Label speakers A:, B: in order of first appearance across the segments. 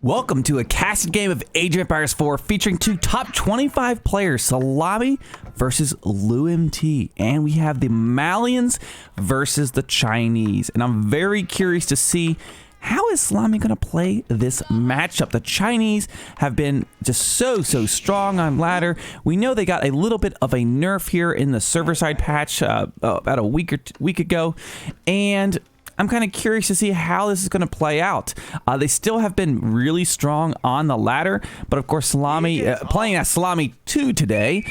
A: Welcome to a casted game of Age of Empires 4 featuring two top 25 players, Szalami versus loueMT. And we have the Malians versus the Chinese. And I'm very curious to see how is Szalami going to play this matchup. The Chinese have been just so strong on ladder. We know they got a little bit of a nerf here in the server side patch about a week ago. And I'm kind of curious to see how this is going to play out. They still have been really strong on the ladder, but of course Szalami, playing as Szalami 2 today,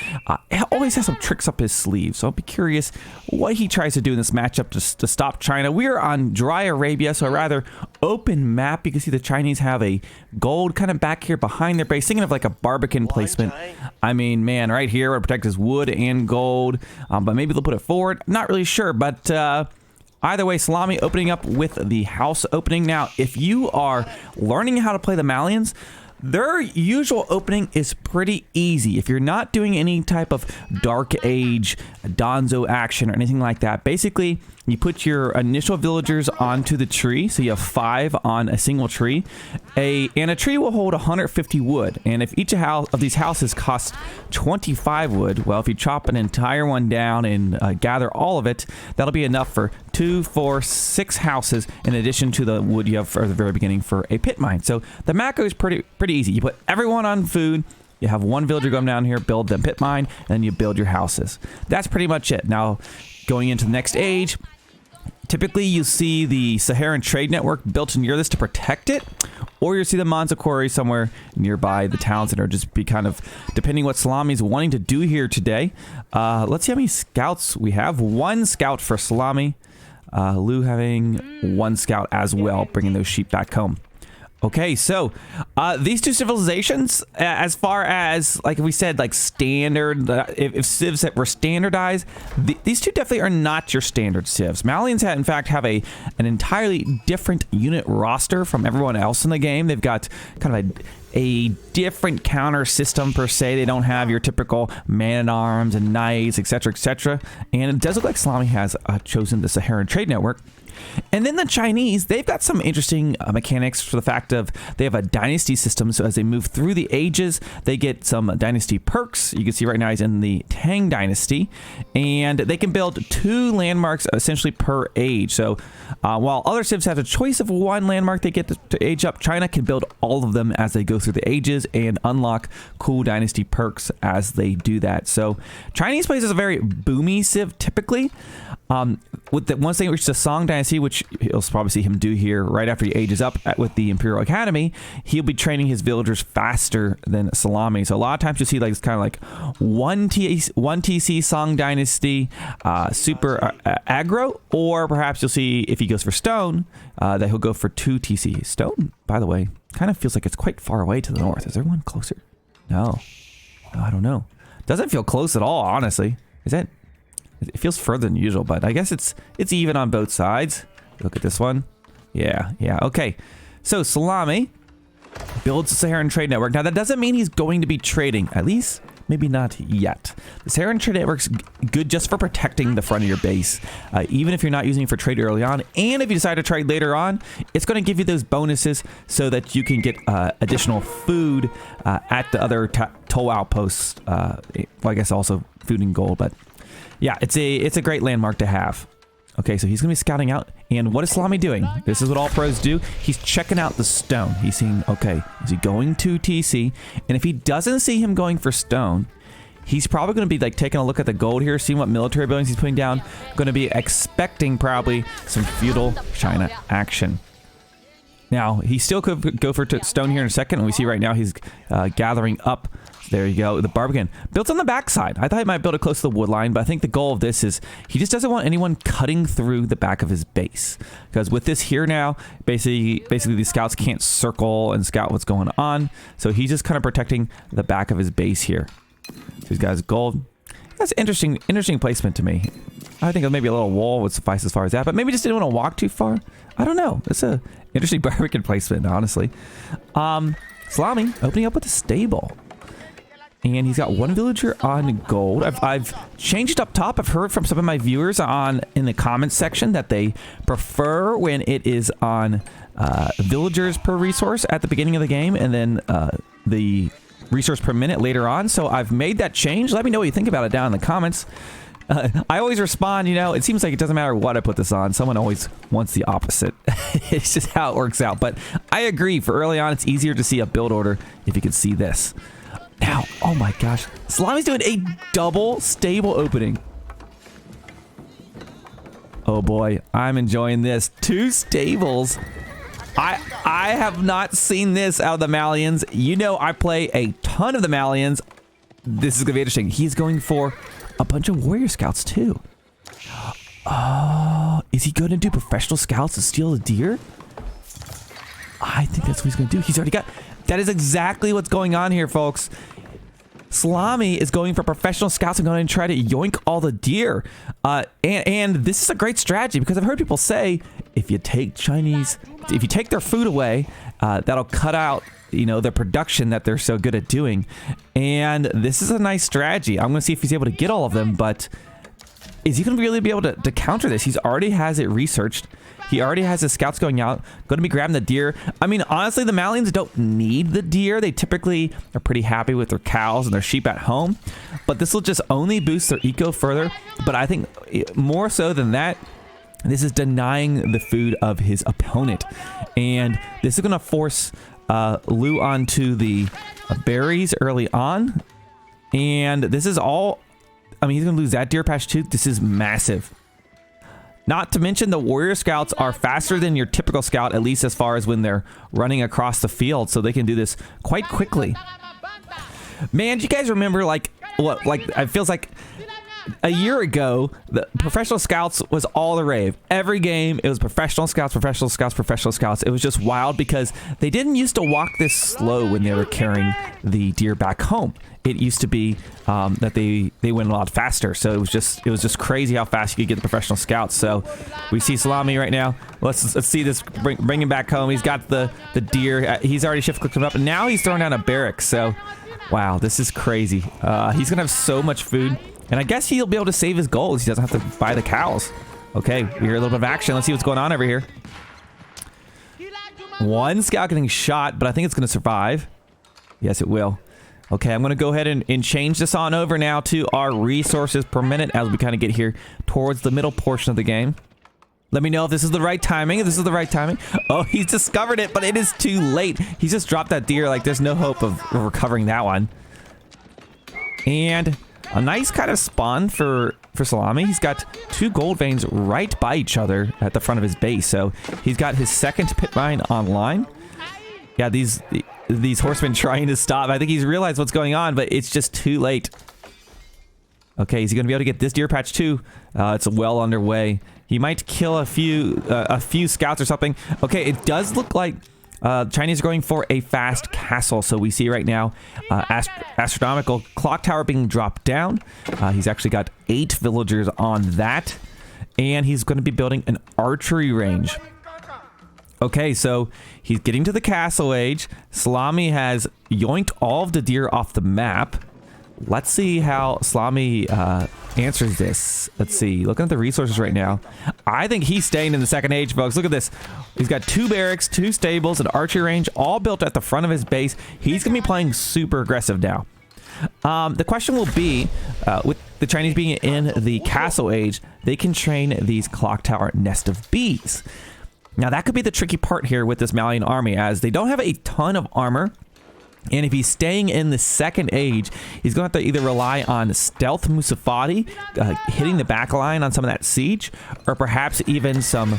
A: always has some tricks up his sleeve. So I'll be curious what he tries to do in this matchup to stop China. We are on dry Arabia, so a rather open map. You can see the Chinese have a gold kind of back here behind their base, thinking of like a Barbican placement. I mean, man, right here would protect his wood and gold, but maybe they'll put it forward. Not really sure, but either way, Szalami opening up with the house opening. Now, if you are learning how to play the Malians, their usual opening is pretty easy. If you're not doing any type of Dark Age, Donzo action, or anything like that, basically, you put your initial villagers onto the tree, so you have 5 on a single tree. And a tree will hold 150 wood, and if each of these houses cost 25 wood, well, if you chop an entire one down and gather all of it, that'll be enough for 2, 4, 6 houses, in addition to the wood you have for the very beginning for a pit mine. So the macro is pretty easy. You put everyone on food. You have one villager come down here, build the pit mine, and then you build your houses. That's pretty much it. Now, going into the next age, typically you see the Saharan trade network built near this to protect it, or you see the Manza quarry somewhere nearby the towns that are just be kind of depending what Szalami's wanting to do here today. Let's see how many scouts we have. 1 scout for Szalami. Lou having 1 scout as well, bringing those sheep back home. Okay, so these two civilizations, as far as, like we said, like standard, if civs that were standardized, these two definitely are not your standard civs. Malians, in fact, have an entirely different unit roster from everyone else in the game. They've got kind of a different counter system per se. They don't have your typical man-at-arms and knights, etc. And it does look like Szalami has chosen the Saharan trade network. And then the Chinese, they've got some interesting mechanics for the fact of they have a dynasty system. So as they move through the ages, they get some dynasty perks. You can see right now he's in the Tang dynasty, and they can build 2 landmarks essentially per age. So while other civs have a choice of 1 landmark they get to age up, China can build all of them as they go through the ages and unlock cool dynasty perks as they do that. So Chinese plays is a very boomy civ typically. Once they reach the Song dynasty, which you'll probably see him do here right after he ages up with the Imperial Academy, he'll be training his villagers faster than Szalami. So a lot of times you'll see like it's kind of like 1 TC Song dynasty, super aggro, or perhaps you'll see if he goes for stone, that he'll go for 2 TC. Stone, by the way, kind of feels like it's quite far away to the north. Is there one closer? No, I don't know. Doesn't feel close at all, honestly. Is it? It feels further than usual, but I guess it's even on both sides. Look at this one. Yeah, okay. So Szalami builds the Saharan trade network. Now that doesn't mean he's going to be trading, at least maybe not yet. The Saharan trade network's good just for protecting the front of your base, even if you're not using it for trade early on. And if you decide to trade later on, it's going to give you those bonuses so that you can get additional food at the other toll outposts. Well, I guess also food and gold, but yeah, it's a great landmark to have. Okay, so he's going to be scouting out. And what is Szalami doing? This is what all pros do. He's checking out the stone. He's seeing, okay, is he going to TC? And if he doesn't see him going for stone, he's probably going to be like taking a look at the gold here, seeing what military buildings he's putting down. Going to be expecting probably some feudal China action. Now, he still could go for stone here in a second. And we see right now he's gathering up. There you go. The Barbican built on the backside. I thought he might build it close to the wood line, but I think the goal of this is he just doesn't want anyone cutting through the back of his base. Because with this here now, basically the scouts can't circle and scout what's going on. So he's just kind of protecting the back of his base here. So he's got his gold. That's interesting placement to me. I think maybe a little wall would suffice as far as that, but maybe just didn't want to walk too far. I don't know. It's a interesting Barbican placement, honestly. Szalami opening up with a stable. And he's got 1 villager on gold. I've changed up top. I've heard from some of my viewers in the comments section that they prefer when it is on villagers per resource at the beginning of the game, and then the resource per minute later on. So I've made that change. Let me know what you think about it down in the comments. I always respond, you know, it seems like it doesn't matter what I put this on. Someone always wants the opposite. It's just how it works out. But I agree, for early on, it's easier to see a build order if you could see this. Now, oh my gosh. Szalami's doing a double stable opening. Oh boy, I'm enjoying this. 2 stables. I have not seen this out of the Malians. You know, I play a ton of the Malians. This is going to be interesting. He's going for a bunch of warrior scouts too. Oh, is he going to do professional scouts to steal a deer? I think that's what he's going to do. He's already got... That is exactly what's going on here, folks. Szalami is going for professional scouts and going to try to yoink all the deer. And this is a great strategy because I've heard people say if you take their food away, that'll cut out, you know, the production that they're so good at doing. And this is a nice strategy. I'm going to see if he's able to get all of them, but is he going to really be able to counter this? He's already has it researched. He already has his scouts going out, going to be grabbing the deer. I mean, honestly, the Malians don't need the deer. They typically are pretty happy with their cows and their sheep at home. But this will just only boost their eco further. But I think more so than that, this is denying the food of his opponent. And this is going to force Lou onto the berries early on. And this is all... I mean, he's going to lose that deer patch too. This is massive. Not to mention the warrior scouts are faster than your typical scout, at least as far as when they're running across the field, so they can do this quite quickly. Man, do you guys remember, like, what, like, it feels like a year ago, the professional scouts was all the rave. Every game, it was professional scouts, professional scouts, professional scouts. It was just wild because they didn't used to walk this slow when they were carrying the deer back home. It used to be that they went a lot faster. So it was just crazy how fast you could get the professional scouts. So we see Szalami right now. Let's see this bring him back home. He's got the deer. He's already shift clicked him up, and now he's throwing down a barracks. So wow, this is crazy. He's gonna have so much food. And I guess he'll be able to save his goals. He doesn't have to buy the cows. Okay, we hear a little bit of action. Let's see what's going on over here. One scout getting shot, but I think it's going to survive. Yes, it will. Okay, I'm going to go ahead and change this on over now to our resources per minute as we kind of get here towards the middle portion of the game. Let me know if this is the right timing. If this is the right timing. Oh, he's discovered it, but it is too late. He's just dropped that deer. Like, there's no hope of recovering that one. And... a nice kind of spawn for Szalami. He's got 2 gold veins right by each other at the front of his base. So he's got his second pit mine online. Yeah, these horsemen trying to stop. I think he's realized what's going on, but it's just too late. Okay, is he going to be able to get this deer patch too? It's well underway. He might kill a few scouts or something. Okay, it does look like Chinese are going for a fast castle. So we see right now astronomical clock tower being dropped down. He's actually got 8 villagers on that. And he's going to be building an archery range. Okay, so he's getting to the castle age. Szalami has yoinked all of the deer off the map. Let's see how Szalami answers this. Let's see. Looking at the resources right now. I think he's staying in the second age, folks. Look at this. He's got 2 barracks, 2 stables, an archery range, all built at the front of his base. He's going to be playing super aggressive now. The question will be, with the Chinese being in the castle age, they can train these clock tower nest of bees. Now, that could be the tricky part here with this Malian army, as they don't have a ton of armor. And if he's staying in the second age, he's going to have to either rely on stealth Musafati, hitting the back line on some of that siege, or perhaps even some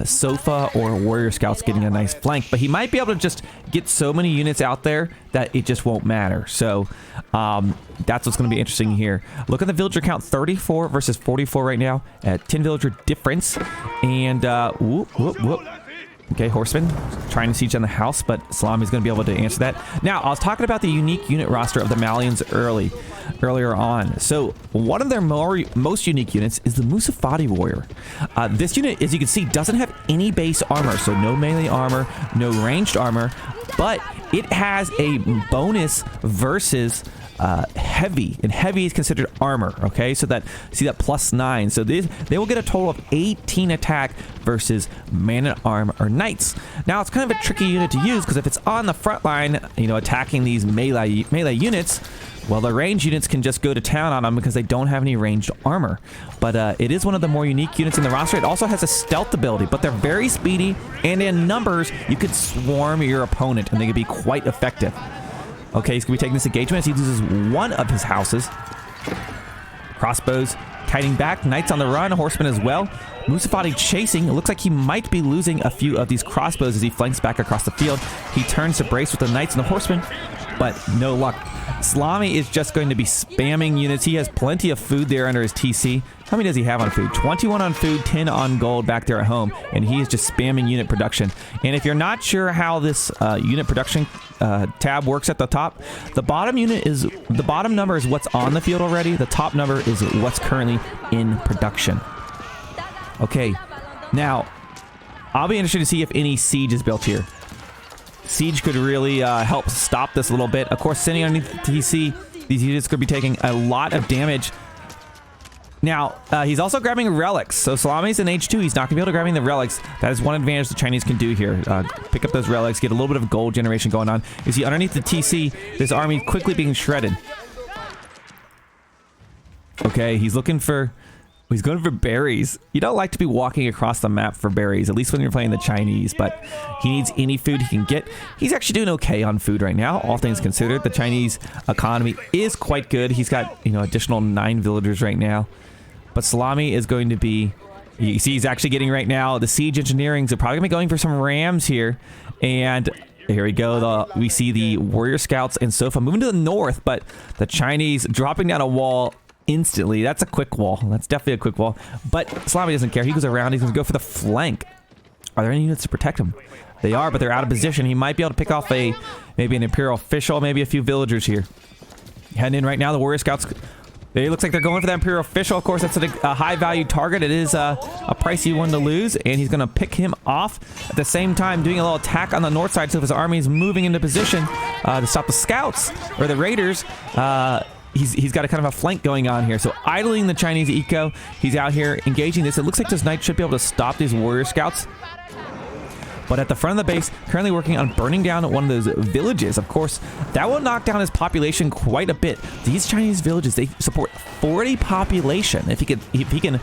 A: Sofa or warrior scouts getting a nice flank. But he might be able to just get so many units out there that it just won't matter. So that's what's going to be interesting here. Look at the villager count, 34 versus 44 right now, at 10 villager difference. And whoop, whoop, whoop. Okay, horseman trying to siege on the house, but Szalami is going to be able to answer that. Now, I was talking about the unique unit roster of the Malians earlier on. So, one of their most unique units is the Musafati warrior. This unit, as you can see, doesn't have any base armor, so no melee armor, no ranged armor, but it has a bonus versus heavy, and heavy is considered armor. Okay, so that see that +9. So they will get a total of 18 attack versus man-at-arm or knights. Now it's kind of a tricky unit to use because if it's on the front line, you know, attacking these melee units, well, the ranged units can just go to town on them because they don't have any ranged armor. But it is one of the more unique units in the roster. It also has a stealth ability, but they're very speedy, and in numbers, you could swarm your opponent, and they could be quite effective. Okay, he's going to be taking this engagement as he loses one of his houses. Crossbows kiting back, knights on the run, horsemen as well. Musafati chasing. It looks like he might be losing a few of these crossbows as he flanks back across the field. He turns to brace with the knights and the horsemen, but no luck. Szalami is just going to be spamming units. He has plenty of food there under his TC. How many does he have on food? 21 on food, 10 on gold back there at home, and he is just spamming unit production. And if you're not sure how this unit production tab works at the top, the bottom number is what's on the field already. The top number is what's currently in production. Okay, now I'll be interested to see if any siege is built here. Siege could really help stop this a little bit. Of course, sitting underneath the TC, these units could be taking a lot of damage. Now, he's also grabbing relics. So Szalami's in H2. He's not going to be able to grab the relics. That is one advantage the Chinese can do here. Pick up those relics, get a little bit of gold generation going on. You see, underneath the TC, this army quickly being shredded. Okay, he's looking for... He's going for berries. You don't like to be walking across the map for berries, at least when you're playing the Chinese, but he needs any food he can get. He's actually doing okay on food right now, all things considered. The Chinese economy is quite good. He's got, you know, additional 9 villagers right now. But Szalami is going to be... You see he's actually getting right now the siege engineering. So probably going to be going for some rams here. And here we go. We see the warrior scouts and Sofa moving to the north, but the Chinese dropping down a wall instantly. That's a quick wall. That's definitely a quick wall. But Szalami doesn't care. He goes around. He's going to go for the flank. Are there any units to protect him? They are, but they're out of position. He might be able to pick off maybe an Imperial official, maybe a few villagers here. Heading in right now. The warrior scouts... It looks like they're going for that Imperial official. Of course, that's a high-value target. It is a pricey one to lose, and he's going to pick him off. At the same time, doing a little attack on the north side, so if his army is moving into position to stop the scouts or the raiders, he's got a kind of a flank going on here. So idling the Chinese eco, he's out here engaging this. It looks like this knight should be able to stop these warrior scouts. But at the front of the base, currently working on burning down one of those villages. Of course, that will knock down his population quite a bit. These Chinese villages, they support 40 population. If he can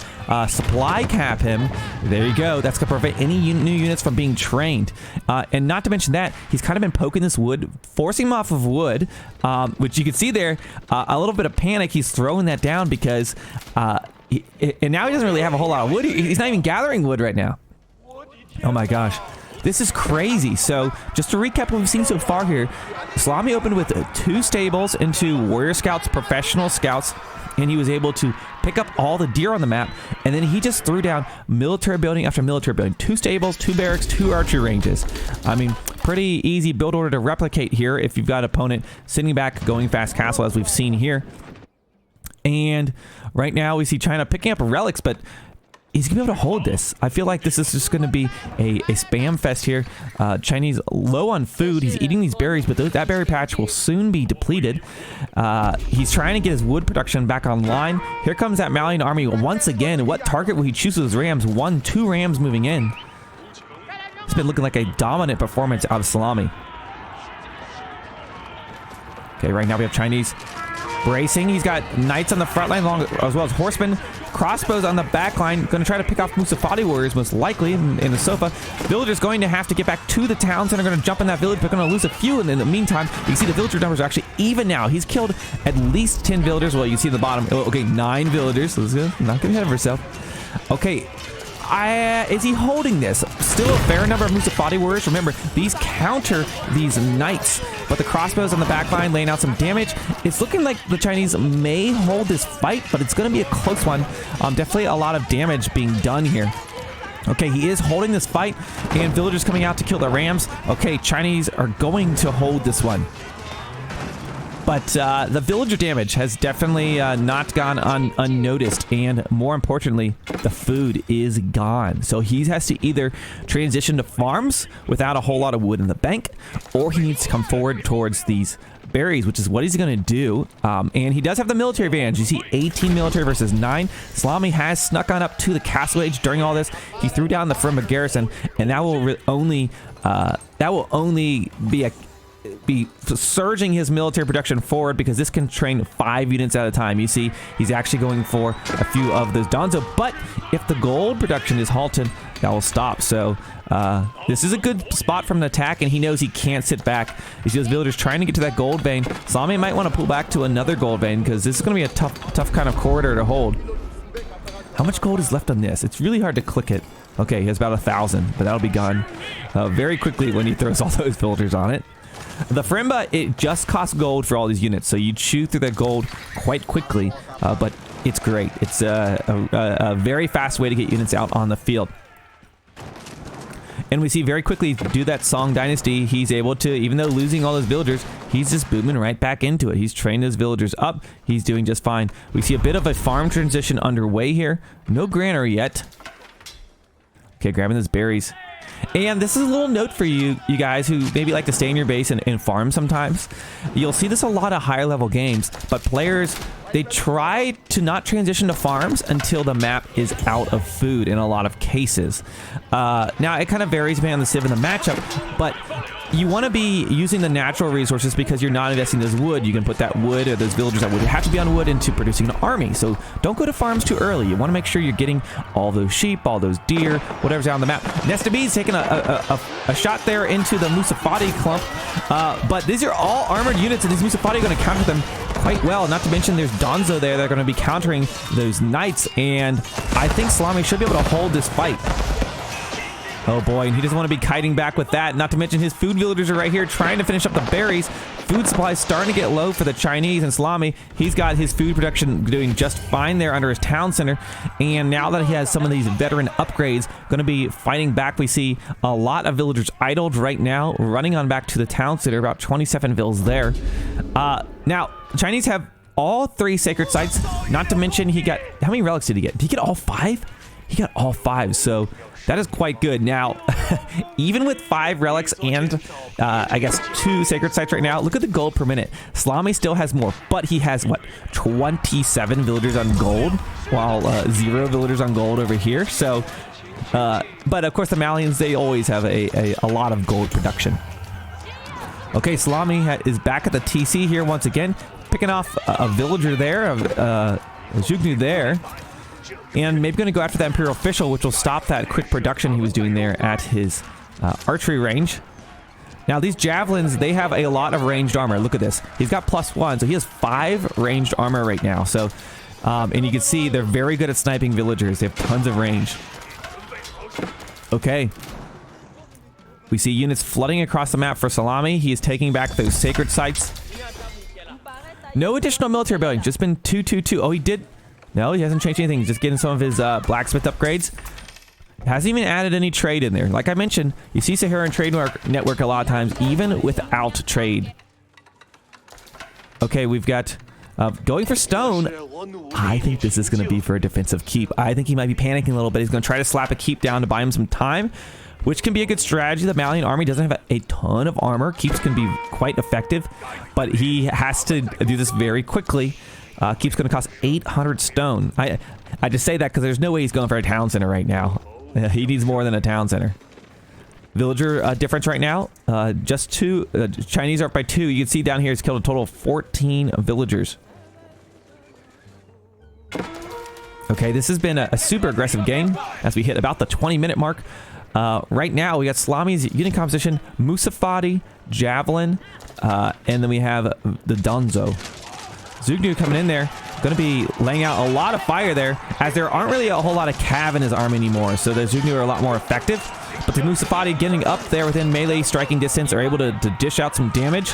A: supply cap him, there you go. That's going to prevent any new units from being trained. And not to mention that, he's kind of been poking this wood, forcing him off of wood, which you can see there, a little bit of panic. He's throwing that down because, and now he doesn't really have a whole lot of wood. He's not even gathering wood right now. Oh my gosh. This is crazy. So, just to recap what we've seen so far here, Szalami opened with 2 stables into warrior scouts, professional scouts, and he was able to pick up all the deer on the map, and then he just threw down military building after military building. 2 stables, 2 barracks, 2 archery ranges. I mean, pretty easy build order to replicate here if you've got an opponent sitting back, going fast castle, as we've seen here. And right now we see China picking up relics, but he's going to be able to hold this. I feel like this is just going to be a spam fest here. Chinese low on food. He's eating these berries, but that berry patch will soon be depleted. He's trying to get his wood production back online. Here comes that Malian army once again. What target will he choose with his rams? 2 rams moving in. It's been looking like a dominant performance out of Szalami. Okay, right now we have Chinese bracing. He's got knights on the front line as well as horsemen. Crossbows on the back line. Going to try to pick off Musafati warriors most likely in the Sofa. Villagers going to have to get back to the town center. Going to jump in that village, but going to lose a few. And in the meantime, you can see the villager numbers are actually even now. He's killed at least 10 villagers. Well, you see at the bottom. Okay, 9 villagers. Let's go. Not getting ahead of herself. Okay. Is he holding this? Still a fair number of Musafati warriors. Remember, these counter these knights, but the crossbows on the back line laying out some damage. It's looking like the Chinese may hold this fight, but it's going to be a close one. Definitely a lot of damage being done here. Okay, he is holding this fight, and villagers coming out to kill the rams. Okay, Chinese are going to hold this one. But the villager damage has definitely not gone unnoticed, and more importantly, the food is gone. So he has to either transition to farms without a whole lot of wood in the bank, or he needs to come forward towards these berries, which is what he's going to do. And he does have the military advantage. You see 18 military versus 9. Szalami has snuck on up to the castle age during all this. He threw down the Frimba garrison, and that will only be surging his military production forward, because this can train 5 units at a time. You see, he's actually going for a few of those Donzo, but if the gold production is halted, that will stop. So this is a good spot from an attack, and he knows he can't sit back. You see those villagers trying to get to that gold vein. Szalami might want to pull back to another gold vein, because this is going to be a tough kind of corridor to hold. How much gold is left on this? It's really hard to click it. Okay, he has about 1,000, but that'll be gone very quickly when he throws all those villagers on it. The Frimba, it just costs gold for all these units, so you chew through that gold quite quickly, but it's great. It's a very fast way to get units out on the field. And we see very quickly, do that Song Dynasty, he's able to, even though losing all those villagers, he's just booming right back into it. He's trained those villagers up. He's doing just fine. We see a bit of a farm transition underway here. No granary yet. Okay, grabbing those berries. And this is a little note for you guys who maybe like to stay in your base and farm sometimes. You'll see this a lot of higher level games, but players, they try to not transition to farms until the map is out of food in a lot of cases. Now, it kind of varies depending on the civ and the matchup, but you want to be using the natural resources because you're not investing those wood. You can put that wood, or those villagers that would have to be on wood, into producing an army. So don't go to farms too early. You want to make sure you're getting all those sheep, all those deer, whatever's out on the map. Nesta B's taking a shot there into the Musafati clump. But these are all armored units, and these Musafati are going to counter them quite well. Not to mention there's Donzo there that are going to be countering those knights. And I think Szalami should be able to hold this fight. Oh boy, and he doesn't want to be kiting back with that. Not to mention his food villagers are right here trying to finish up the berries. Food supplies starting to get low for the Chinese, and Szalami, he's got his food production doing just fine there under his town center. And now that he has some of these veteran upgrades, going to be fighting back. We see a lot of villagers idled right now, running on back to the town center, about 27 vills there. Now, the Chinese have all 3 sacred sites, not to mention he got, how many relics did he get? Did he get all 5? He got all 5, so that is quite good. Now, even with 5 relics and, I guess, 2 sacred sites right now, look at the gold per minute. Szalami still has more, but he has, what, 27 villagers on gold, while 0 villagers on gold over here. So, but of course, the Malians, they always have a lot of gold production. Okay, Szalami is back at the TC here once again, picking off a villager there, a Zugnu there. And maybe going to go after that Imperial Official, which will stop that quick production he was doing there at his archery range. Now, these Javelins, they have a lot of ranged armor. Look at this. He's got +1, so he has 5 ranged armor right now. So, and you can see they're very good at sniping villagers. They have tons of range. Okay. We see units flooding across the map for Szalami. He is taking back those sacred sites. No additional military building. Just been 2-2-2. Oh, he did... No, he hasn't changed anything. He's just getting some of his blacksmith upgrades. Hasn't even added any trade in there. Like I mentioned, you see Saharan Trade Network a lot of times, even without trade. Okay, we've got going for stone. I think this is going to be for a defensive keep. I think he might be panicking a little bit. He's going to try to slap a keep down to buy him some time, which can be a good strategy. The Malian army doesn't have a ton of armor. Keeps can be quite effective, but he has to do this very quickly. Keep's going to cost 800 stone. I just say that because there's no way he's going for a town center right now. He needs more than a town center. Villager difference right now, just 2. Chinese are up by 2. You can see down here he's killed a total of 14 villagers. Okay, this has been a super aggressive game as we hit about the 20-minute mark. Right now, we got Szalami's unit composition, Musafati, Javelin, and then we have the Donzo. Zugnu coming in there, going to be laying out a lot of fire there, as there aren't really a whole lot of cav in his army anymore, so the Zugnu are a lot more effective. But the Musafati getting up there within melee striking distance are able to dish out some damage.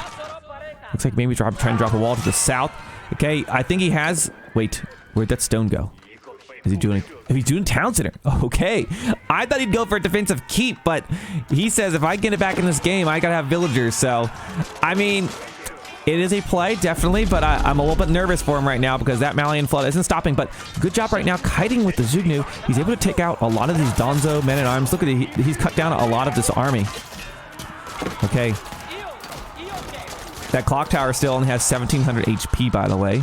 A: Looks like maybe trying to drop a wall to the south. Okay, I think he has... Wait, where'd that stone go? Is he doing... He's doing town center. Okay. I thought he'd go for a defensive keep, but he says if I get it back in this game, I gotta have villagers. So, I mean... It is a play, definitely, but I'm a little bit nervous for him right now because that Malian flood isn't stopping. But good job right now kiting with the Zugnu. He's able to take out a lot of these Donzo men-at-arms. Look at it. He's cut down a lot of this army. Okay. That clock tower still only has 1700 HP, by the way.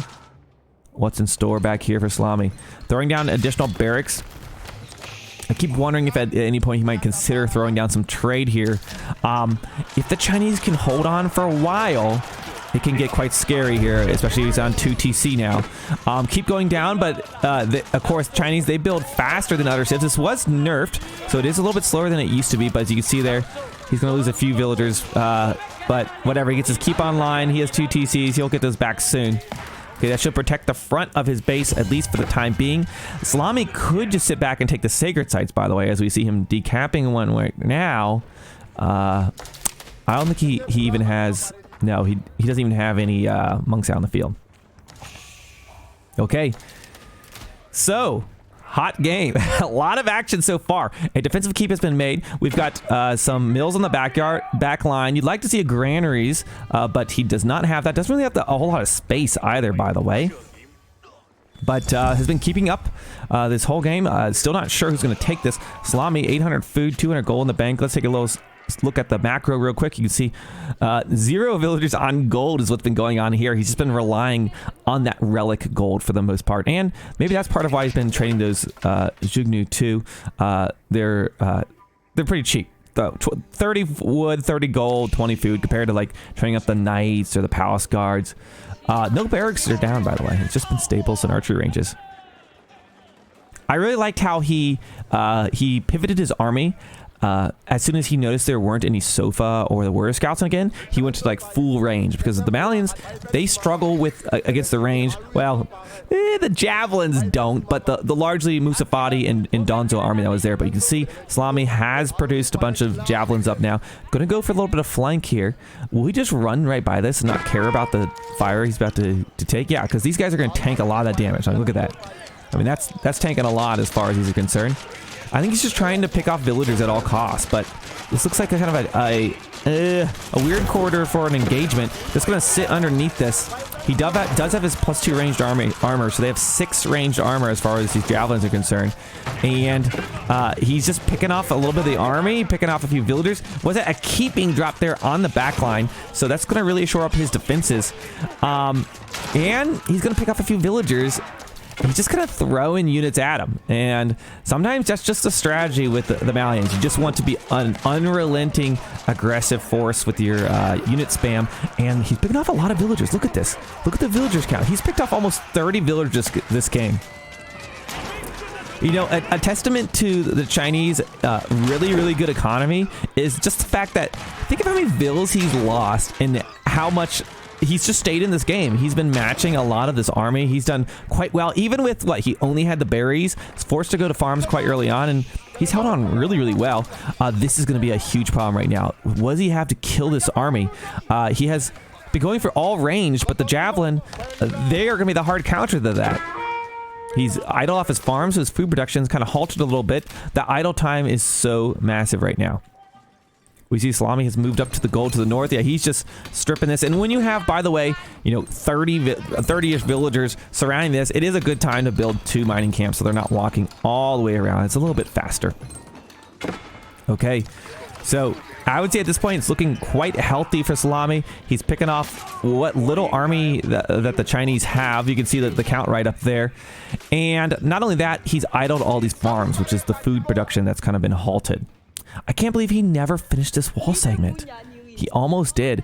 A: What's in store back here for Szalami? Throwing down additional barracks. I keep wondering if at any point he might consider throwing down some trade here. If the Chinese can hold on for a while, it can get quite scary here, especially if he's on 2 TC now. Keep going down, but of course, Chinese, they build faster than other civs. This was nerfed, so it is a little bit slower than it used to be, but as you can see there, he's going to lose a few villagers, but whatever. He gets his keep online. He has 2 TCs. He'll get those back soon. Okay, that should protect the front of his base, at least for the time being. Szalami could just sit back and take the sacred sites, by the way, as we see him decapping one right now. I don't think he even has... No, he doesn't even have any monks out in the field. Okay. So, hot game. A lot of action so far. A defensive keep has been made. We've got some mills on the back line. You'd like to see a granaries, but he does not have that. Doesn't really have a whole lot of space either, by the way. But has been keeping up this whole game. Still not sure who's going to take this. Szalami, 800 food, 200 gold in the bank. Let's take a little look at the macro real quick. You can see 0 villagers on gold is what's been going on here. He's just been relying on that relic gold for the most part, and maybe that's part of why he's been trading those Zhugnu too. They're pretty cheap. 30 wood, 30 gold, 20 food compared to like trading up the knights or the palace guards. No barracks are down, by the way. It's just been staples and archery ranges. I really liked how he pivoted his army. As soon as he noticed there weren't any Sofa or the warrior scouts again, he went to like full range, because the Malians, they struggle with against the range. Well, the javelins don't, but the largely Musafati and Donzo army that was there. But you can see Szalami has produced a bunch of javelins up now. Gonna go for a little bit of flank here. Will he just run right by this and not care about the fire he's about to take? Yeah, because these guys are gonna tank a lot of that damage. I mean, look at that. I mean, that's tanking a lot as far as these are concerned. I think he's just trying to pick off villagers at all costs, but this looks like a kind of a weird corridor for an engagement. That's going to sit underneath this. He does have his +2 ranged armor, so they have 6 ranged armor as far as these javelins are concerned. And he's just picking off a little bit of the army, picking off a few villagers. Was it a keeping drop there on the back line? So that's going to really shore up his defenses. And he's going to pick off a few villagers. He's just going to throw in units at him. And sometimes that's just a strategy with the Malians. You just want to be an unrelenting, aggressive force with your unit spam. And he's picking off a lot of villagers. Look at this. Look at the villagers count. He's picked off almost 30 villagers this game. You know, a testament to the Chinese really, really good economy is just the fact that, think of how many vills he's lost and how much... He's just stayed in this game. He's been matching a lot of this army. He's done quite well, even with what he only had the berries. He's forced to go to farms quite early on, and he's held on really, really well. This is going to be a huge problem right now. What does he have to kill this army? He has been going for all range, but the javelin, they are going to be the hard counter to that. He's idle off his farms, so his food production's kind of halted a little bit. The idle time is so massive right now. We see Szalami has moved up to the gold to the north. Yeah, he's just stripping this. And when you have, by the way, you know, 30-ish villagers surrounding this, it is a good time to build 2 mining camps so they're not walking all the way around. It's a little bit faster. Okay, so I would say at this point it's looking quite healthy for Szalami. He's picking off what little army that the Chinese have. You can see the count right up there. And not only that, he's idled all these farms, which is the food production that's kind of been halted. I can't believe he never finished this wall segment. He almost did.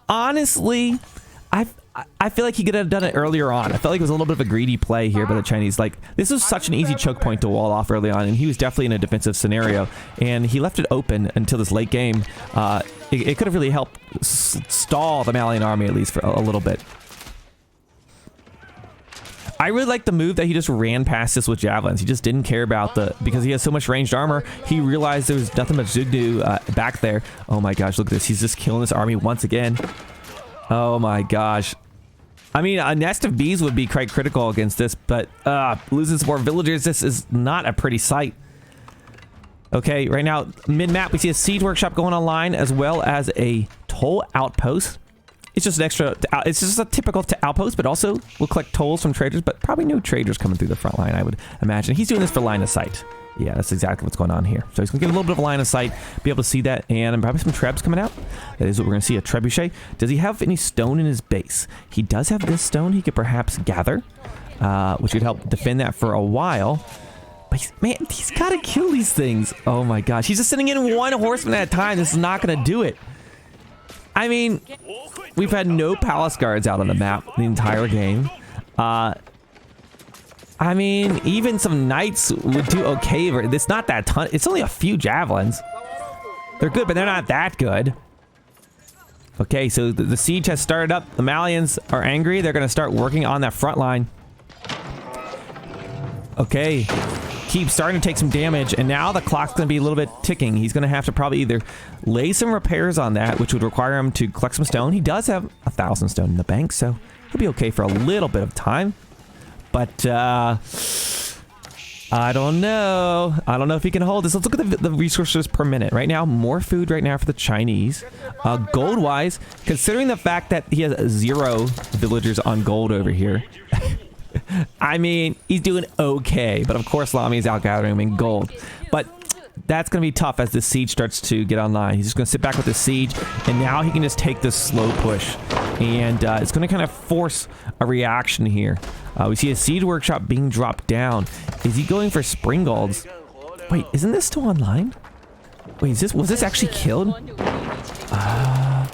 A: Honestly, I feel like he could have done it earlier on. I felt like it was a little bit of a greedy play here by the Chinese. Like, this was such an easy choke point to wall off early on, and he was definitely in a defensive scenario, and he left it open until this late game. It could have really helped stall the Malian army, at least for a little bit. I really like the move that he just ran past this with javelins. He just didn't care about because he has so much ranged armor, he realized there was nothing but Zhugnu back there. Oh my gosh, look at this. He's just killing this army once again. Oh my gosh. I mean, a nest of bees would be quite critical against this, but losing some more villagers, this is not a pretty sight. Okay, right now, mid-map, we see a siege workshop going online, as well as a toll outpost. It's just an extra, it's just a typical outpost, but also we'll collect tolls from traders, but probably no traders coming through the front line, I would imagine. He's doing this for line of sight. Yeah, that's exactly what's going on here. So he's going to get a little bit of a line of sight, be able to see that, and probably some trebs coming out. That is what we're going to see, a trebuchet. Does he have any stone in his base? He does have this stone he could perhaps gather, which would help defend that for a while. But man, he's got to kill these things. Oh my gosh. He's just sitting in one horseman at a time. This is not going to do it. I mean, we've had no palace guards out on the map the entire game. I mean, even some knights would do okay. It's not that ton. It's only a few javelins. They're good, but they're not that good. Okay, so the siege has started up. The Malians are angry. They're going to start working on that front line. Okay. Keep starting to take some damage, and now the clock's going to be a little bit ticking. He's going to have to probably either lay some repairs on that, which would require him to collect some stone. He does have 1,000 stone in the bank, so he'll be okay for a little bit of time. But, I don't know. I don't know if he can hold this. Let's look at the resources per minute. Right now, more food right now for the Chinese. Gold-wise, considering the fact that he has 0 villagers on gold over here, I mean, he's doing okay. But, of course, Szalami is out gathering him in gold. But that's going to be tough as the siege starts to get online. He's just going to sit back with the siege, and now he can just take this slow push. And it's going to kind of force a reaction here. We see a siege workshop being dropped down. Is he going for spring golds? Wait, isn't this still online? Wait, was this actually killed? I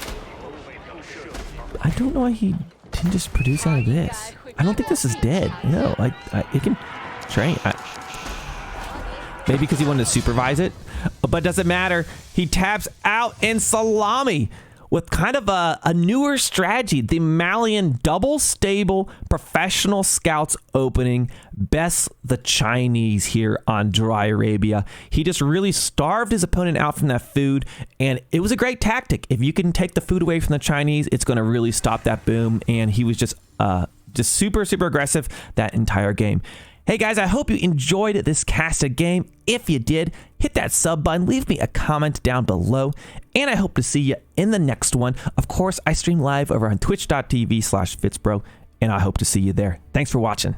A: don't know why he didn't just produce out of this. I don't think this is dead. No, it can train. Maybe because he wanted to supervise it, but doesn't matter. He taps out, and Szalami with kind of a newer strategy. The Malian double stable professional scouts opening bests the Chinese here on Dry Arabia. He just really starved his opponent out from that food, and it was a great tactic. If you can take the food away from the Chinese, it's going to really stop that boom, and he was just super, super aggressive that entire game. Hey guys, I hope you enjoyed this casted game. If you did, hit that sub button, leave me a comment down below, and I hope to see you in the next one. Of course, I stream live over on twitch.tv/FitzBro, and I hope to see you there. Thanks for watching.